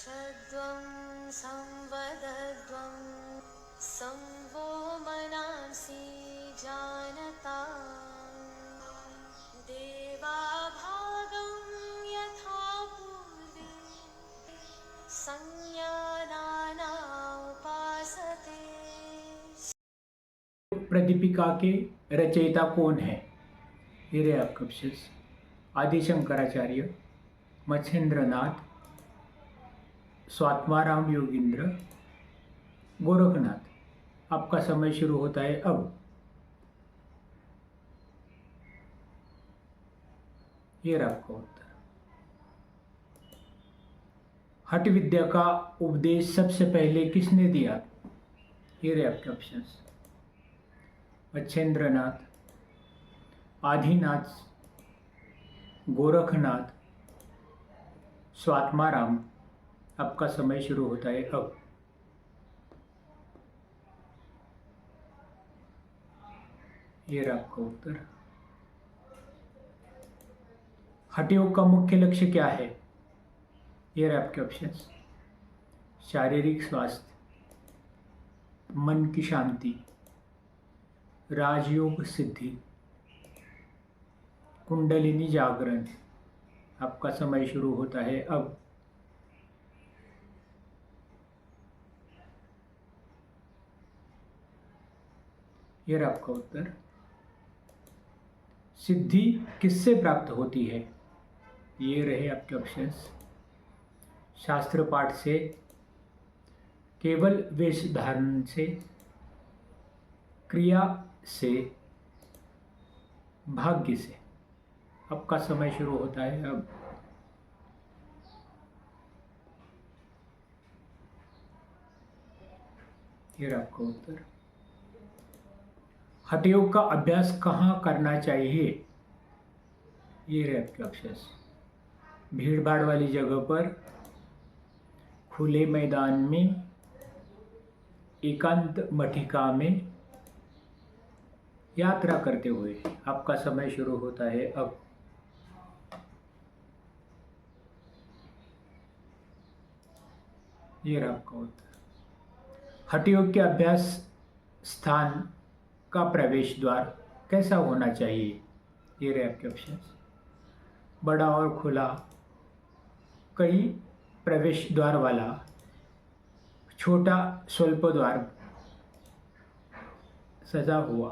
रक्षध्वं संवदध्वं संवो मनांसि जानता देवाभागं यथा पूर्वे संज्ञानाना उपासते। प्रदीपिका के रचयिता कौन है? ये रहे आपका ऑप्शंस। आदि शंकराचार्य, मच्छेंद्रनाथ, स्वात्माराम योगींद्र, गोरखनाथ। आपका समय शुरू होता है अब। ये रहा आपका उत्तर। हठ विद्या का उपदेश सबसे पहले किसने दिया? ये रहे आपके ऑप्शंस। मच्छेंद्रनाथ, आदिनाथ, गोरखनाथ, स्वात्माराम। आपका समय शुरू होता है अब। ये रहा आपका उत्तर। हठ योग का मुख्य लक्ष्य क्या है? ये रहे आपके ऑप्शंस। शारीरिक स्वास्थ्य, मन की शांति, राजयोग सिद्धि, कुंडलिनी जागरण। आपका समय शुरू होता है अब। ये रहा आपका उत्तर। सिद्धि किससे प्राप्त होती है? ये रहे आपके ऑप्शंस। शास्त्र पाठ से, केवल वेश धारण से, क्रिया से, भाग्य से। आपका समय शुरू होता है अब। ये रहा आपका उत्तर। हठ योग का अभ्यास कहाँ करना चाहिए? ये रहे आपके ऑप्शंस। भीड़ भाड़ वाली जगह पर, खुले मैदान में, एकांत मठिका में, यात्रा करते हुए। आपका समय शुरू होता है अब। ये रहा आपका उत्तर। हठ योग के अभ्यास स्थान का प्रवेश द्वार कैसा होना चाहिए? ये रहे आपके ऑप्शंस। बड़ा और खुला, कई प्रवेश द्वार वाला, छोटा स्वल्प द्वार सजा हुआ।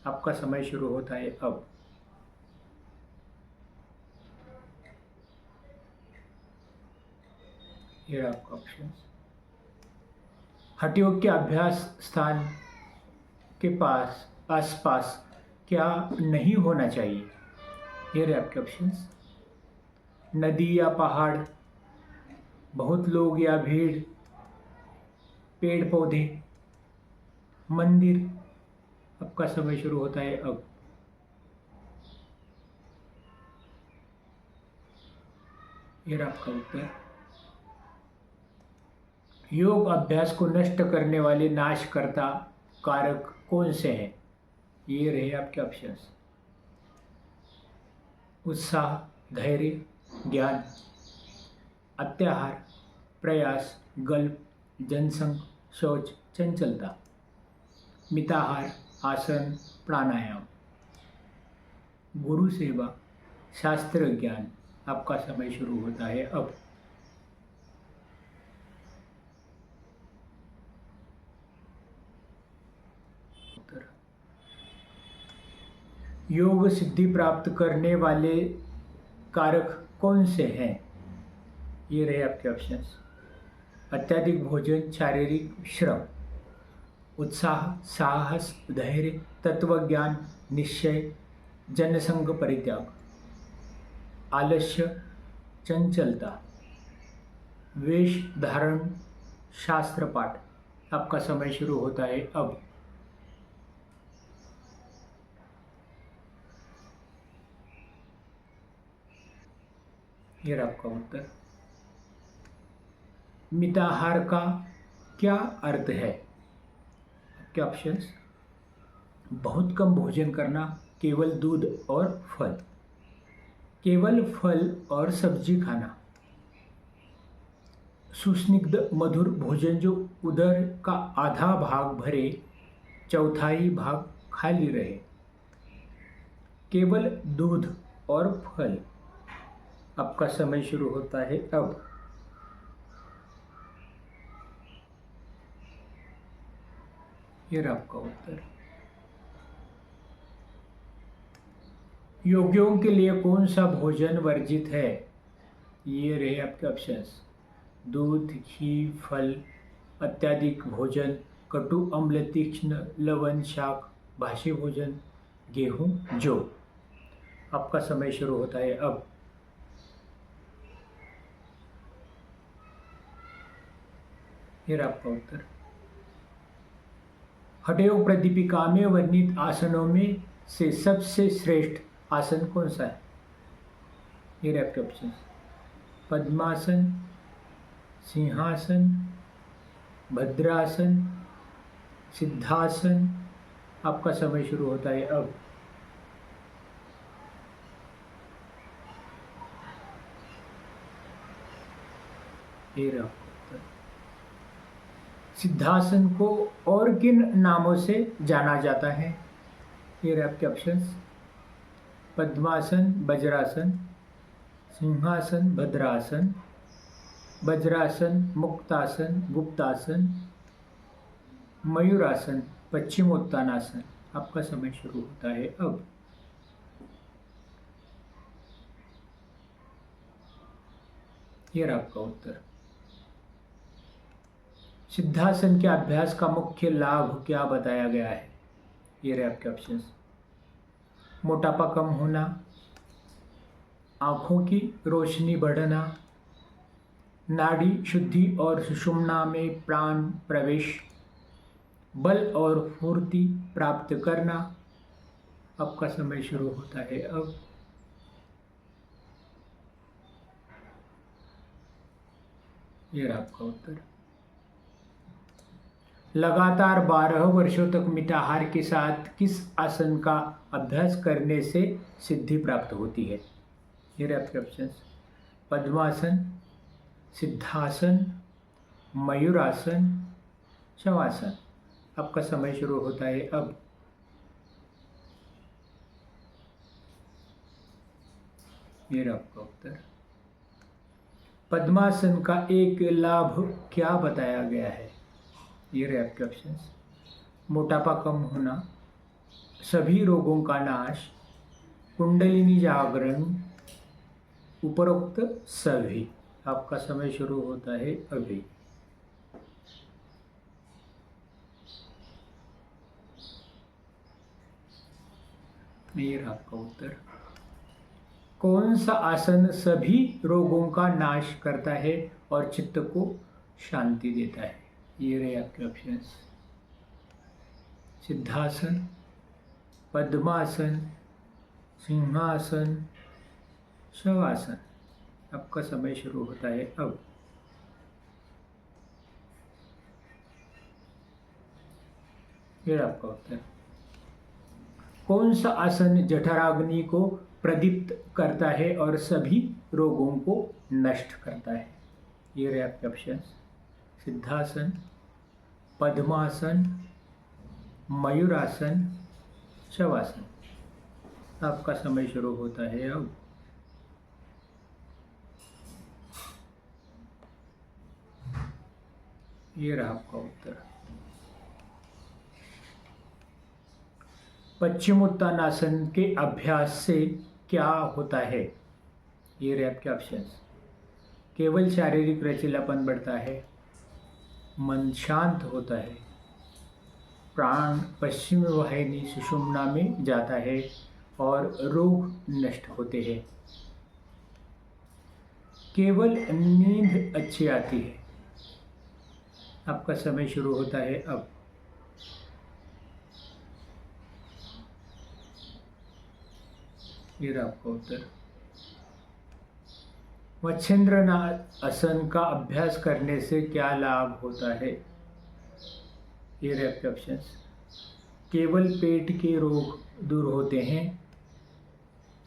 आपका समय शुरू होता है अब। ये रहा आपका ऑप्शंस। हठ योग के अभ्यास स्थान के पास आसपास क्या नहीं होना चाहिए? ये रहे आपके ऑप्शंस। नदी या पहाड़, बहुत लोग या भीड़, पेड़ पौधे, मंदिर। आपका समय शुरू होता है अब। ये रहा आपका उत्तर। योग अभ्यास को नष्ट करने वाले नाशकर्ता कारक कौन से हैं? ये रहे आपके ऑप्शंस। उत्साह, धैर्य, ज्ञान, अत्याहार, प्रयास, गल्प, जनसंग, शौच, चंचलता, मिताहार, आसन, प्राणायाम, गुरु सेवा, शास्त्र ज्ञान। आपका समय शुरू होता है अब। योग सिद्धि प्राप्त करने वाले कारक कौन से हैं? ये रहे आपके ऑप्शंस। अत्यधिक भोजन, शारीरिक श्रम, उत्साह, साहस, धैर्य, तत्वज्ञान, निश्चय, जनसंग परित्याग, आलस्य, चंचलता, वेश धारण, शास्त्र पाठ। आपका समय शुरू होता है अब। ये रहा आपका उत्तर। मिताहार का क्या अर्थ है? आपके ऑप्शंस। बहुत कम भोजन करना, केवल दूध और फल, केवल फल और सब्जी खाना, सुस्निग्ध मधुर भोजन जो उदर का आधा भाग भरे, चौथाई भाग खाली रहे। केवल दूध और फल। आपका समय शुरू होता है अब। ये रहा आपका उत्तर। योगियों के लिए कौन सा भोजन वर्जित है? ये रहे आपके ऑप्शंस। दूध, घी, फल, अत्याधिक भोजन, कटु, अम्ल, तीक्ष्ण, लवण, शाक, भाषी भोजन, गेहूं, जौ। आपका समय शुरू होता है अब। ये रहा आपका उत्तर। हठयोग प्रदीपिका में वर्णित आसनों में से सबसे श्रेष्ठ आसन कौन सा है? ये रहे आपके ऑप्शन। पद्मासन, सिंहासन, भद्रासन, सिद्धासन। आपका समय शुरू होता है अब। ये रहा उत्तर। सिद्धासन को और किन नामों से जाना जाता है? ये रहे आपके ऑप्शंस। पद्मासन, वज्रासन, सिंहासन, भद्रासन, वज्रासन, मुक्तासन, गुप्तासन, मयूरासन, पश्चिमोत्तानासन। आपका समय शुरू होता है अब। ये रहा आपका उत्तर। सिद्धासन के अभ्यास का मुख्य लाभ क्या बताया गया है? ये रहे आपके ऑप्शंस। मोटापा कम होना, आँखों की रोशनी बढ़ना, नाड़ी शुद्धि और सुषुम्ना में प्राण प्रवेश, बल और फुर्ती प्राप्त करना। आपका समय शुरू होता है अब। ये रहा आपका उत्तर। लगातार 12 वर्षों तक मिताहार के साथ किस आसन का अभ्यास करने से सिद्धि प्राप्त होती है? ये रहे आपके ऑप्शंस। पद्मासन, सिद्धासन, मयूरासन, शवासन। आपका समय शुरू होता है अब। ये रहा आपका उत्तर। पद्मासन का एक लाभ क्या बताया गया है? ये रहे आपके ऑप्शंस। मोटापा कम होना, सभी रोगों का नाश, कुंडलिनी जागरण, उपरोक्त सभी। आपका समय शुरू होता है अभी। ये रहा आपका उत्तर। कौन सा आसन सभी रोगों का नाश करता है और चित्त को शांति देता है? ये रहे आपके ऑप्शंस। सिद्धासन, पद्मासन, सिंहासन, शवासन। आपका समय शुरू होता है अब। ये आपका उत्तर। कौन सा आसन जठराग्नि को प्रदीप्त करता है और सभी रोगों को नष्ट करता है? ये रहे आपके ऑप्शंस। सिद्धासन, पद्मासन, मयूरासन, शवासन। आपका समय शुरू होता है अब। ये रहा आपका उत्तर। पश्चिमोत्तानासन के अभ्यास से क्या होता है? ये रहे आपके ऑप्शंस। केवल शारीरिक लचीलापन बढ़ता है, मन शांत होता है, प्राण पश्चिम वाहिनी सुषुम्ना में जाता है और रोग नष्ट होते हैं। केवल नींद अच्छी आती है। आपका समय शुरू होता है अब। ये रहा आपका उत्तर। मच्छेंद्रनाथ आसन का अभ्यास करने से क्या लाभ होता है? ये रहे आपके ऑप्शंस। केवल पेट के रोग दूर होते हैं,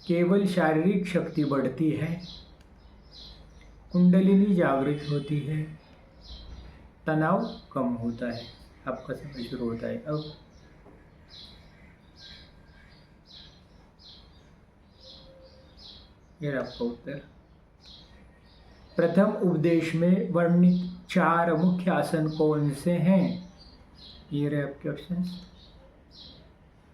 केवल शारीरिक शक्ति बढ़ती है, कुंडलिनी जागृत होती है, तनाव कम होता है। आपका समय शुरू होता है अब। ये आपका उत्तर। प्रथम उपदेश में वर्णित 4 मुख्य आसन कौन से हैं? ये रहे आपके ऑप्शंस।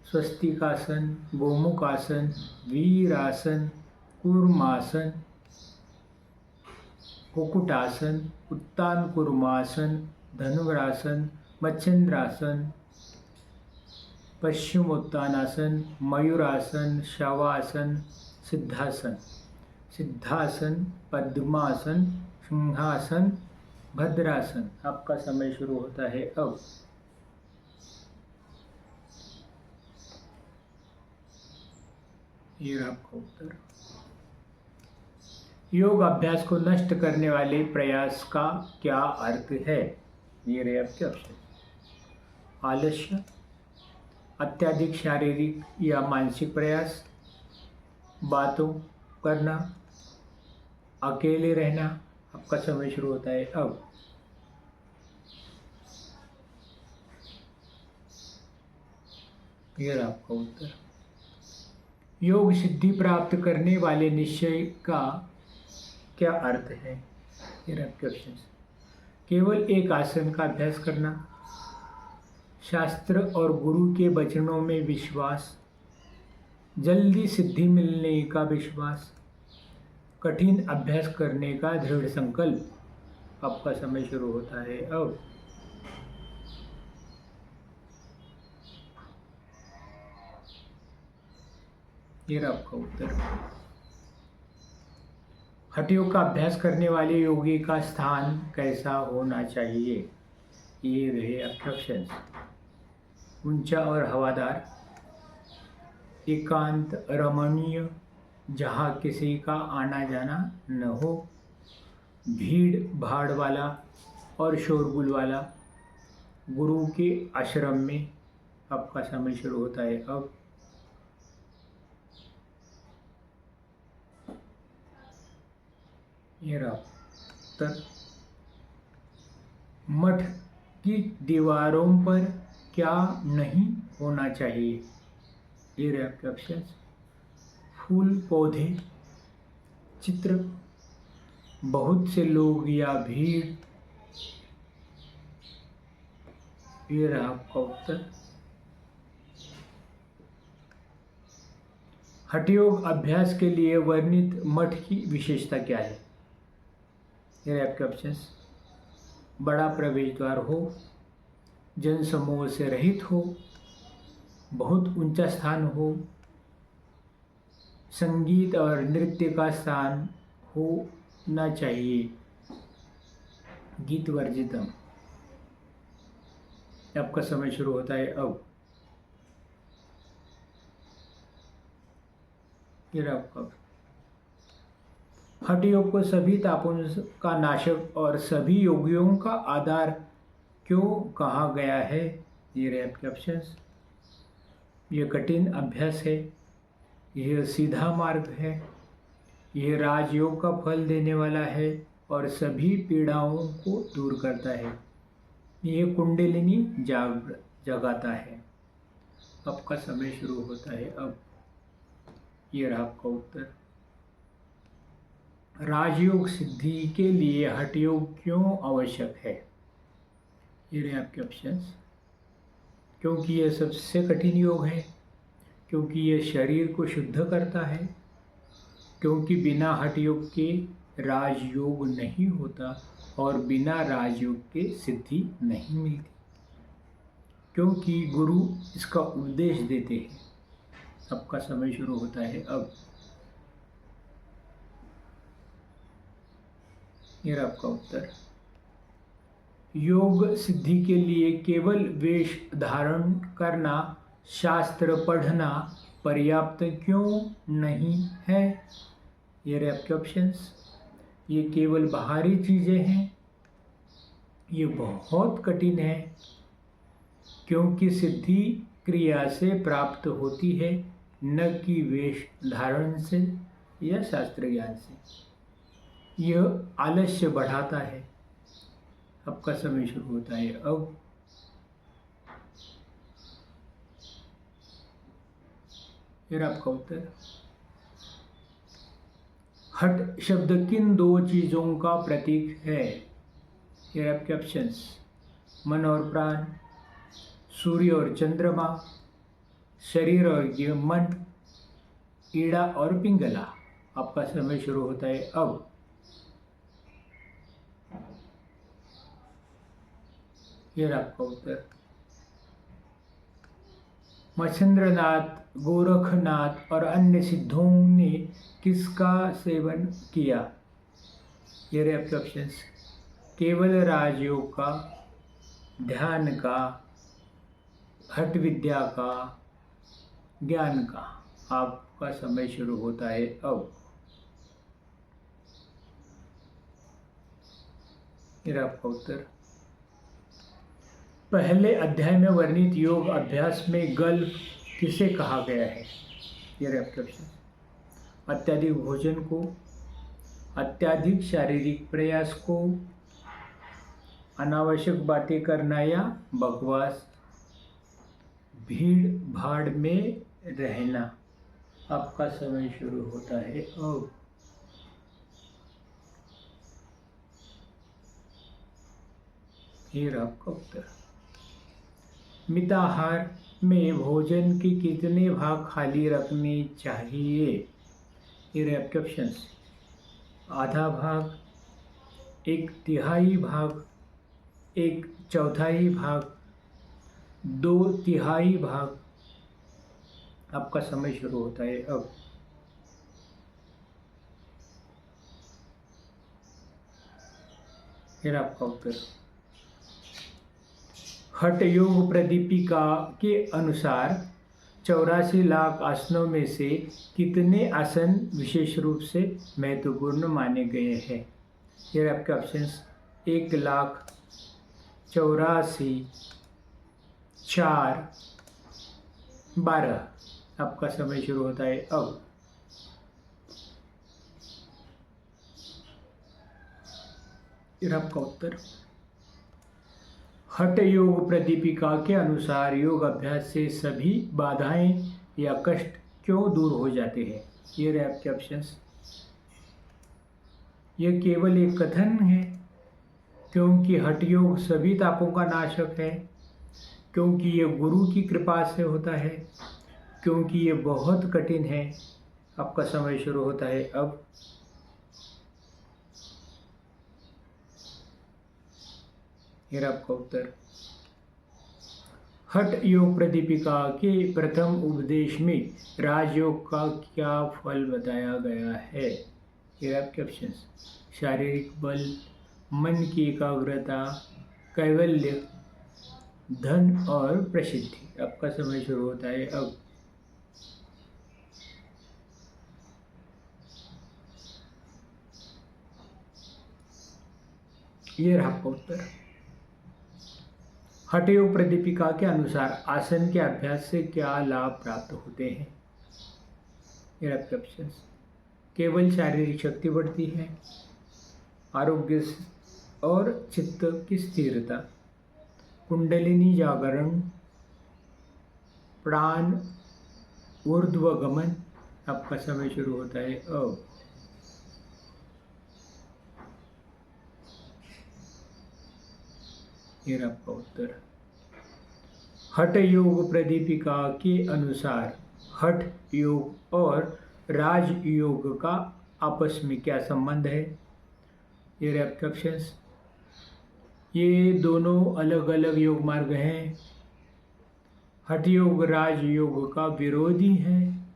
स्वस्तिकासन, गोमुखासन, वीरासन, कूर्मासन, कुक्कुटासन, उत्तान कूर्मासन, धनुरासन, मच्छिंद्रासन, पश्चिमोत्तानासन, मयूरासन, शवासन, सिद्धासन। सिद्धासन, पद्मासन, सिंहासन, भद्रासन। आपका समय शुरू होता है अब। ये आपका उत्तर। योग अभ्यास को नष्ट करने वाले प्रयास का क्या अर्थ है? ये रहे आपके ऑप्शन। आलस्य, अत्यधिक शारीरिक या मानसिक प्रयास, बातों करना, अकेले रहना। आपका समय शुरू होता है अब। ये आपका उत्तर। योग सिद्धि प्राप्त करने वाले निश्चय का क्या अर्थ है? ये आपके ऑप्शन। केवल एक आसन का अभ्यास करना, शास्त्र और गुरु के वचनों में विश्वास, जल्दी सिद्धि मिलने का विश्वास, कठिन अभ्यास करने का दृढ़ संकल्प। आपका समय शुरू होता है अब। ये आपका उत्तर। हठयोग का अभ्यास करने वाले योगी का स्थान कैसा होना चाहिए? ये रहे आपके ऑप्शन। ऊंचा और हवादार, एकांत रमणीय जहाँ किसी का आना जाना न हो, भीड़ भाड़ वाला और शोरगुल वाला, गुरु के आश्रम में। आपका समय शुरू होता है अब। ये रहा उत्तर। मठ की दीवारों पर क्या नहीं होना चाहिए? ये रहे आपके ऑप्शन। फूल, पौधे, चित्र, बहुत से लोग या भीड़। ये रहा आपका उत्तर। हठयोग अभ्यास के लिए वर्णित मठ की विशेषता क्या है? ये रहे आपके ऑप्शन। बड़ा प्रवेश द्वार हो, जनसमूह से रहित हो, बहुत ऊंचा स्थान हो, संगीत और नृत्य का स्थान होना चाहिए, गीत वर्जितम। आपका समय शुरू होता है अब। ये आपका हठ योग को सभी तापों का नाशक और सभी योगियों का आधार क्यों कहा गया है? ये रहे आपके ऑप्शंस। यह कठिन अभ्यास है, यह सीधा मार्ग है, यह राजयोग का फल देने वाला है और सभी पीड़ाओं को दूर करता है, यह कुंडलिनी जगाता है। आपका समय शुरू होता है अब। ये रहा आपका उत्तर। राजयोग सिद्धि के लिए हठ योग क्यों आवश्यक है? ये रहे आपके ऑप्शंस। क्योंकि यह सबसे कठिन योग है, क्योंकि यह शरीर को शुद्ध करता है, क्योंकि बिना हठ योग के राजयोग नहीं होता और बिना राजयोग के सिद्धि नहीं मिलती, क्योंकि गुरु इसका उपदेश देते हैं। आपका समय शुरू होता है अब। ये आपका उत्तर। योग सिद्धि के लिए केवल वेश धारण करना, शास्त्र पढ़ना पर्याप्त क्यों नहीं है? ये रहे आपके ऑप्शंस। ये केवल बाहरी चीज़ें हैं, ये बहुत कठिन है, क्योंकि सिद्धि क्रिया से प्राप्त होती है, न कि वेश धारण से या शास्त्र ज्ञान से। यह आलस्य बढ़ाता है, आपका समय शुरू होता है अब। फिर आपका उत्तर। हट शब्द किन दो चीजों का प्रतीक है? ये आपके ऑप्शंस, मन और प्राण, सूर्य और चंद्रमा, शरीर और ये मन, ईड़ा और पिंगला। आपका समय शुरू होता है अब। ये आपका उत्तर। मच्छिंद्रनाथ, गोरखनाथ और अन्य सिद्धों ने किसका सेवन किया? ये रहे आपके ऑप्शंस, केवल राजयोग का, ध्यान का, हठ विद्या का, ज्ञान का। आपका समय शुरू होता है अब। ये आपका उत्तर। पहले अध्याय में वर्णित योग अभ्यास में गल्प किसे कहा गया है? ये रहे आपके ऑप्शन, अत्यधिक भोजन को, अत्यधिक शारीरिक प्रयास को, अनावश्यक बातें करना या बकवास, भीड़ भाड़ में रहना। आपका समय शुरू होता है अब। ये आपका उत्तर। मिताहार में भोजन के कितने भाग खाली रखने चाहिए? ये रहे आपके ऑप्शंस, आधा भाग, एक तिहाई भाग, एक चौथाई भाग, दो तिहाई भाग। आपका समय शुरू होता है अब। फिर आपका उत्तर। हठ योग प्रदीपिका के अनुसार 84 लाख आसनों में से कितने आसन विशेष रूप से महत्वपूर्ण माने गए हैं? ये आपके ऑप्शंस, 1,84,000, 4, 12। आपका समय शुरू होता है अब। फिर आपका उत्तर। हठ योग प्रदीपिका के अनुसार योग अभ्यास से सभी बाधाएं या कष्ट क्यों दूर हो जाते हैं? ये रहे आपके ऑप्शंस। यह केवल एक कथन है, क्योंकि हठ योग सभी तापों का नाशक है, क्योंकि यह गुरु की कृपा से होता है, क्योंकि ये बहुत कठिन है। आपका समय शुरू होता है अब। ये आपका उत्तर। हठ योग प्रदीपिका के प्रथम उपदेश में राजयोग का क्या फल बताया गया है? ये आपके ऑप्शंस, शारीरिक बल, मन की एकाग्रता, कैवल्य, धन और प्रसिद्धि। आपका समय शुरू होता है अब। ये रहा आपका उत्तर। हठ योग प्रदीपिका के अनुसार आसन के अभ्यास से क्या लाभ प्राप्त होते हैं? ये आपके ऑप्शंस, केवल शारीरिक शक्ति बढ़ती है, आरोग्य और चित्त की स्थिरता, कुंडलिनी जागरण, प्राण ऊर्ध्वगमन। आपका समय शुरू होता है अब। ये आपका उत्तर। हठ योग प्रदीपिका के अनुसार हठ योग और राज योग का आपस में क्या संबंध है? ये रहे आपके ऑप्शंस। ये दोनों अलग अलग योग मार्ग हैं। हठ योग राज योग का विरोधी है।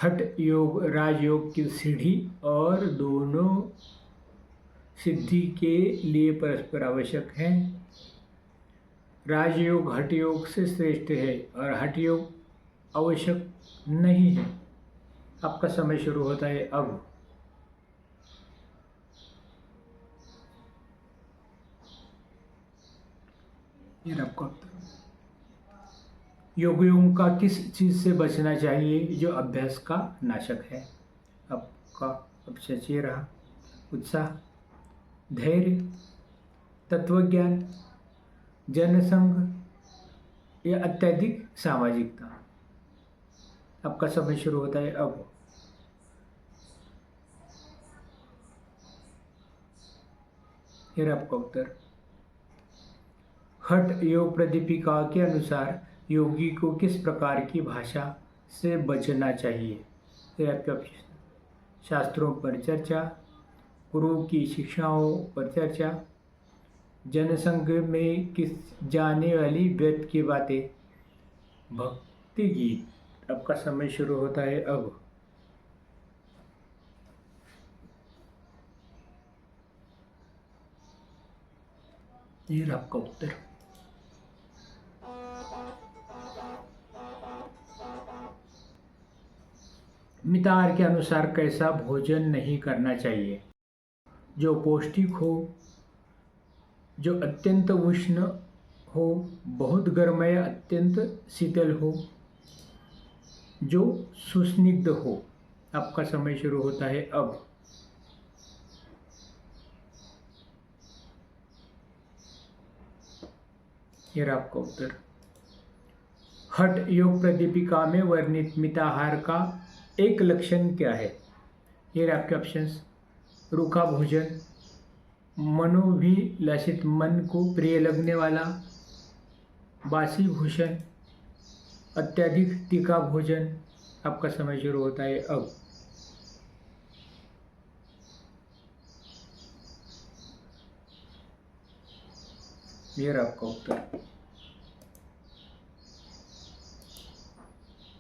हठ योग राजयोग की सीढ़ी और दोनों सिद्धि के लिए परस्पर आवश्यक है। राजयोग हठ योग से श्रेष्ठ है और हठ योग आवश्यक नहीं है। आपका समय शुरू होता है अब। ये आपका योगियों का किस चीज़ से बचना चाहिए जो अभ्यास का नाशक है? आपका ऑप्शन ये रहा, उत्साह, धैर्य, तत्वज्ञान, जनसंघ या अत्यधिक सामाजिकता। आपका समय शुरू होता है अब। फिर आपका उत्तर। हठ योग प्रदीपिका के अनुसार योगी को किस प्रकार की भाषा से बचना चाहिए? फिर आपके ऑप्शन। शास्त्रों पर चर्चा, गुरु की शिक्षाओं पर चर्चा, जनसंघ में किस जाने वाली व्यर्थ की बातें, भक्ति गीत। आपका समय शुरू होता है अब। ये आपका उत्तर। मितार के अनुसार कैसा भोजन नहीं करना चाहिए? जो पौष्टिक हो, जो अत्यंत उष्ण हो, बहुत गर्म या अत्यंत शीतल हो, जो सुस्निग्ध हो। आपका समय शुरू होता है अब। यह आपका उत्तर। हठ योग प्रदीपिका में वर्णित मिताहार का एक लक्षण क्या है? ये आपके ऑप्शंस। रूखा भोजन, मनोभिलाषित मन को प्रिय लगने वाला, बासी भोजन, अत्यधिक तीखा भोजन। आपका समय शुरू होता है अब। ये आपका उत्तर।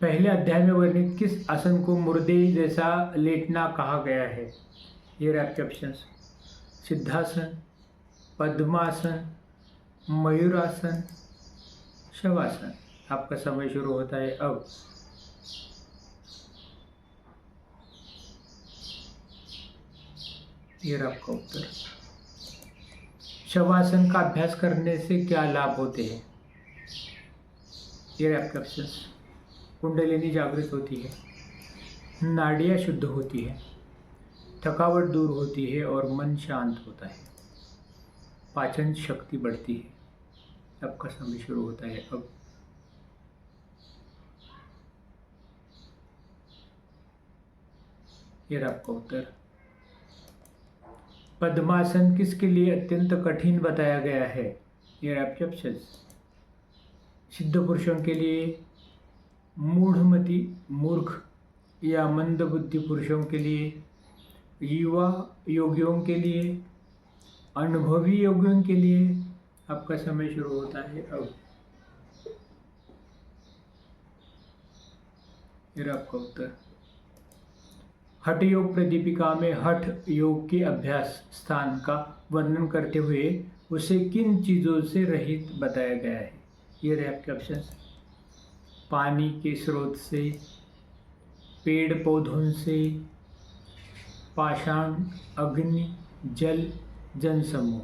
पहले अध्याय में वर्णित किस आसन को मुर्दे जैसा लेटना कहा गया है? ये आपके ऑप्शंस। सिद्धासन, पद्मासन, मयूरासन, शवासन। आपका समय शुरू होता है अब। ये आपका उत्तर। शवासन का अभ्यास करने से क्या लाभ होते हैं? ये आपके ऑप्शंस। कुंडलिनी जागृत होती है, नाड़ियाँ शुद्ध होती है, थकावट दूर होती है और मन शांत होता है, पाचन शक्ति बढ़ती है। आपका समय शुरू होता है अब। ये आपका उत्तर। पद्मासन किसके लिए अत्यंत कठिन बताया गया है? ये आपके ऑप्शंस। सिद्ध पुरुषों के लिए, मूढ़मति मूर्ख या मंदबुद्धि पुरुषों के लिए, युवा योगियों के लिए, अनुभवी योगियों के लिए। आपका समय शुरू होता है अब। ये आपका उत्तर। हठ योग प्रदीपिका में हठ योग के अभ्यास स्थान का वर्णन करते हुए उसे किन चीज़ों से रहित बताया गया है? ये रहे आपके ऑप्शंस। पानी के स्रोत से, पेड़ पौधों से, पाषाण, अग्नि, जल, जनसमूह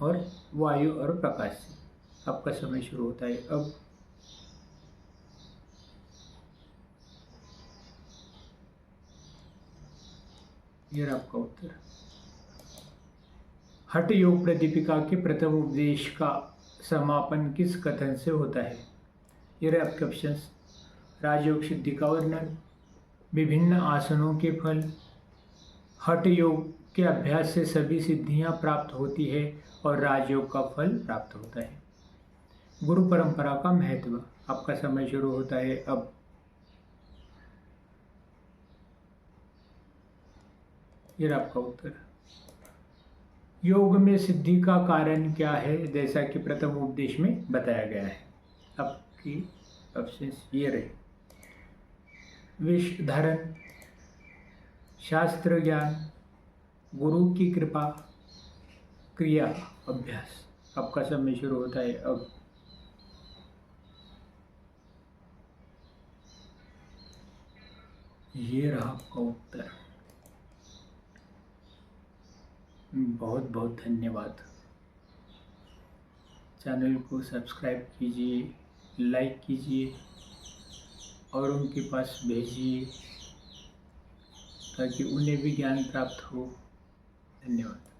और वायु और प्रकाश से। आपका समय शुरू होता है अब। यह आपका उत्तर। हठ योग प्रदीपिका के प्रथम उपदेश का समापन किस कथन से होता है? ये रहे आपके ऑप्शंस। राजयोग सिद्धि का वर्णन, विभिन्न आसनों के फल, हठ योग के अभ्यास से सभी सिद्धियां प्राप्त होती है और राजयोग का फल प्राप्त होता है, गुरु परंपरा का महत्व। आपका समय शुरू होता है अब। ये आपका उत्तर। योग में सिद्धि का कारण क्या है, जैसा कि प्रथम उपदेश में बताया गया है? आपकी ऑप्शंस ये रहे। विष धारण, शास्त्र ज्ञान, गुरु की कृपा, क्रिया, अभ्यास। आपका समय शुरू होता है अब। ये रहा आपका उत्तर। बहुत बहुत धन्यवाद। चैनल को सब्सक्राइब कीजिए, लाइक कीजिए और उनके पास भेजिए ताकि उन्हें भी ज्ञान प्राप्त हो। धन्यवाद।